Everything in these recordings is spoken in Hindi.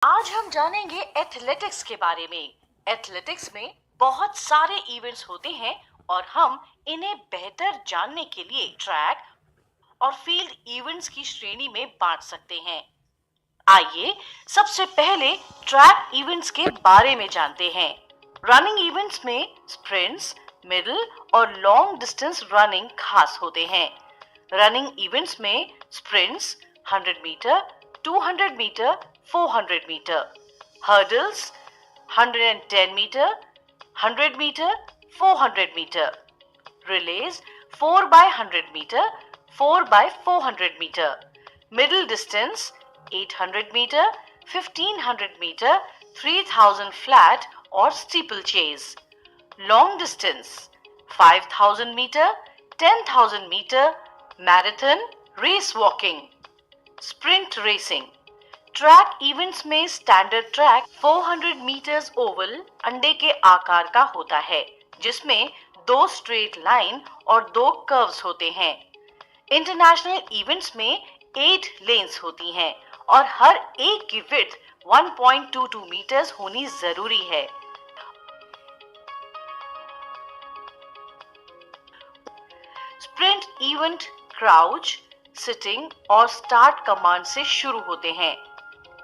आज हम जानेंगे एथलेटिक्स के बारे में। एथलेटिक्स में बहुत सारे इवेंट्स होते हैं और हम इन्हें बेहतर जानने के लिए ट्रैक और फील्ड इवेंट्स की श्रेणी में बांट सकते हैं। आइए सबसे पहले ट्रैक इवेंट्स के बारे में जानते हैं। रनिंग इवेंट्स में स्प्रिंट्स, मिडिल और लॉन्ग डिस्टेंस रनिंग खास होते हैं। रनिंग इवेंट्स में sprints 100 metre, 200 metre, 400 metre, hurdles 110 metre, 100 metre, 400 metre, relays 4 by 100 metre, 4 by 400 metre, middle distance 800 metre, 1500 metre, 3000 flat और steeplechase, long distance 5000 metre, 10,000 metre, marathon, race walking, sprint racing. Track events में स्टैंडर्ड ट्रैक 400 मीटर्स ओवल अंडे के आकार का होता है, जिसमें 2 स्ट्रेट लाइन और 2 कर्व्स होते हैं। इंटरनेशनल इवेंट्स में 8 लेन्स होती हैं और हर एक की विड्थ 1.22 मीटर्स होनी जरूरी है। स्प्रिंट इवेंट क्राउच, सिटिंग और स्टार्ट कमांड से शुरू होते हैं।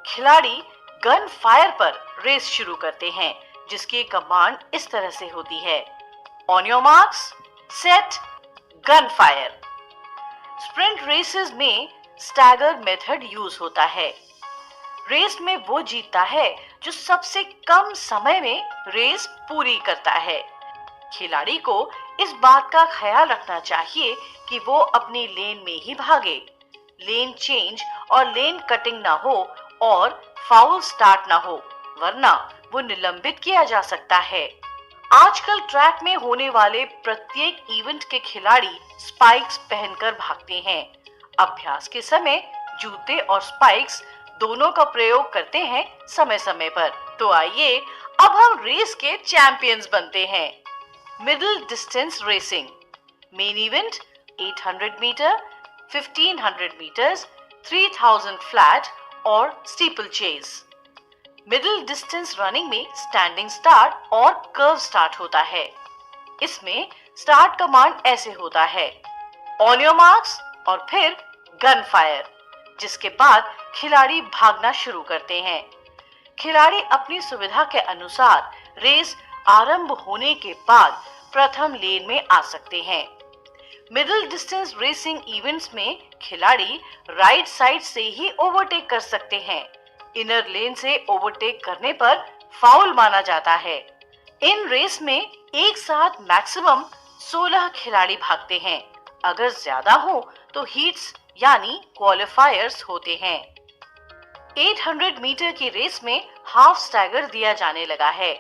खिलाड़ी गन फायर पर रेस शुरू करते हैं, जिसकी कमांड इस तरह से होती है: on your marks, set, gun fire. Sprint races में स्टैगर मेथड यूज होता है। रेस में वो जीतता है जो सबसे कम समय में रेस पूरी करता है। खिलाड़ी को इस बात का ख्याल रखना चाहिए कि वो अपनी लेन में ही भागे, लेन चेंज और लेन कटिंग ना हो और फाउल स्टार्ट ना हो, वरना वो निलंबित किया जा सकता है। आजकल ट्रैक में होने वाले प्रत्येक इवेंट के खिलाड़ी स्पाइक्स पहनकर भागते हैं। अभ्यास के समय जूते और स्पाइक्स दोनों का प्रयोग करते हैं समय समय पर। तो आइए अब हम रेस के चैंपियंस बनते हैं। Middle distance racing main event 800 metre, 1500 metres, 3000 flat और steeplechase. Middle distance running में स्टैंडिंग स्टार्ट और कर्व स्टार्ट होता है। इसमें स्टार्ट कमांड ऐसे होता है: ऑन योर मार्क्स और फिर गन फायर, जिसके बाद खिलाड़ी भागना शुरू करते हैं। खिलाड़ी अपनी सुविधा के अनुसार रेस आरंभ होने के बाद प्रथम लेन में आ सकते हैं। मिडिल डिस्टेंस रेसिंग इवेंट्स में खिलाड़ी राइट साइड से ही ओवरटेक कर सकते हैं। इनर लेन से ओवरटेक करने पर फाउल माना जाता है। इन रेस में एक साथ मैक्सिमम 16 खिलाड़ी भागते हैं। अगर ज्यादा हो तो हीट्स यानी क्वालिफायर्स होते हैं। 800 मीटर की रेस में हाफ स्टैगर दिया जाने लगा है।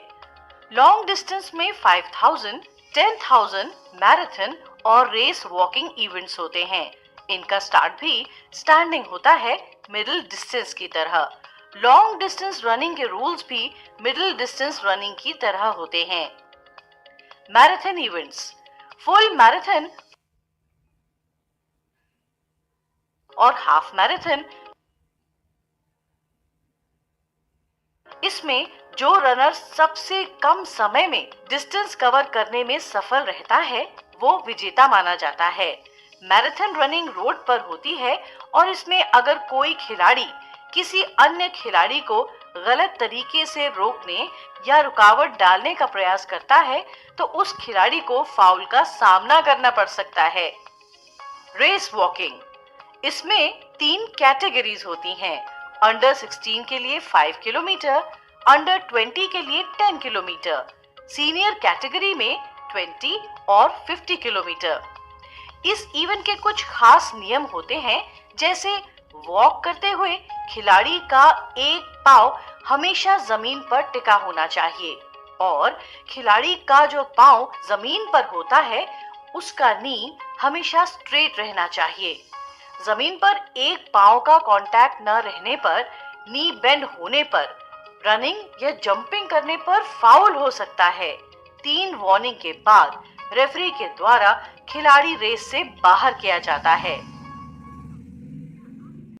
लॉन्ग डिस्टेंस में 5000, 10,000, मैराथन और रेस वॉकिंग इवेंट्स होते हैं। इनका स्टार्ट भी स्टैंडिंग होता है, मिडिल डिस्टेंस की तरह। लॉन्ग डिस्टेंस रनिंग के रूल्स भी मिडिल डिस्टेंस रनिंग की तरह होते हैं। मैराथन इवेंट्स फुल मैराथन और हाफ मैराथन। इसमें जो रनर सबसे कम समय में डिस्टेंस कवर करने में सफल रहता है वो विजेता माना जाता है। मैराथन रनिंग रोड पर होती है और इसमें अगर कोई खिलाड़ी किसी अन्य खिलाड़ी को गलत तरीके से रोकने या रुकावट डालने का प्रयास करता है तो उस खिलाड़ी को फाउल का सामना करना पड़ सकता है। रेस वॉकिंग इसमें 3 कैटेगरीज होती हैं। अंडर 16 के लिए 5 किलोमीटर, अंडर 20 के लिए 10 किलोमीटर, सीनियर कैटेगरी में 20 और 50 किलोमीटर। इस इवेंट के कुछ खास नियम होते हैं, जैसे वॉक करते हुए खिलाड़ी का एक पांव हमेशा जमीन पर टिका होना चाहिए और खिलाड़ी का जो पांव जमीन पर होता है उसका नी हमेशा स्ट्रेट रहना चाहिए। जमीन पर एक पांव का कांटेक्ट न रहने पर, नी बेंड होने पर, रनिंग या जंपिंग करने पर फाउल हो सकता है। 3 वार्निंग के बाद रेफरी के द्वारा खिलाड़ी रेस से बाहर किया जाता है।